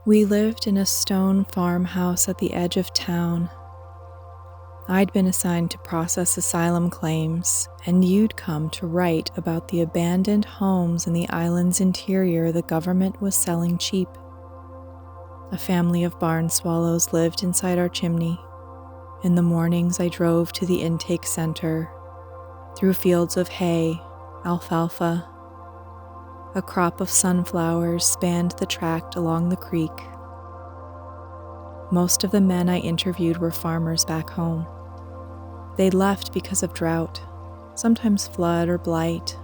We lived in a stone farmhouse at the edge of town. I'd been assigned to process asylum claims, and you'd come to write about the abandoned homes in the island's interior the government was selling cheap. A family of barn swallows lived inside our chimney. In the mornings, I drove to the intake center, through fields of hay, alfalfa. A crop of sunflowers spanned the tract along the creek. Most of the men I interviewed were farmers back home. They'd left because of drought, sometimes flood or blight.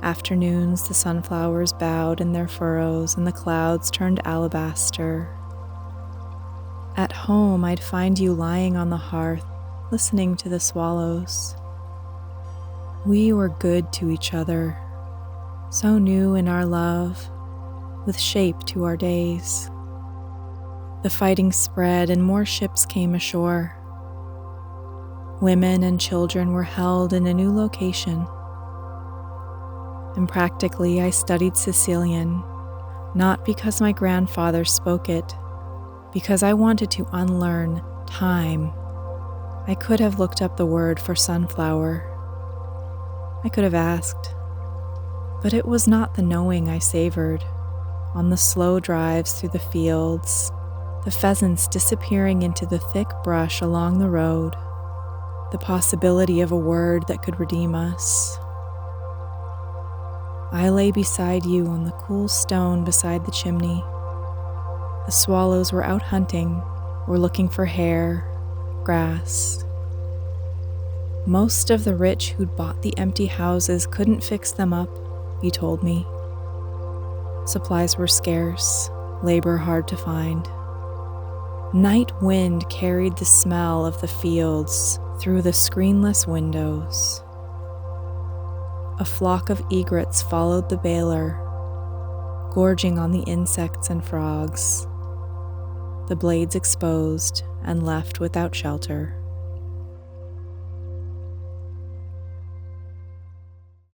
Afternoons, the sunflowers bowed in their furrows and the clouds turned alabaster. At home, I'd find you lying on the hearth, listening to the swallows. We were good to each other, so new in our love, with shape to our days. The fighting spread and more ships came ashore. Women and children were held in a new location. And practically, I studied Sicilian, not because my grandfather spoke it, because I wanted to unlearn time. I could have looked up the word for sunflower. I could have asked, but it was not the knowing I savored. On the slow drives through the fields, the pheasants disappearing into the thick brush along the road, the possibility of a word that could redeem us. I lay beside you on the cool stone beside the chimney. The swallows were out hunting, were looking for hare, grass. Most of the rich who'd bought the empty houses couldn't fix them up, you told me. Supplies were scarce, labor hard to find. Night wind carried the smell of the fields through the screenless windows. A flock of egrets followed the baler, gorging on the insects and frogs, the blades exposed and left without shelter.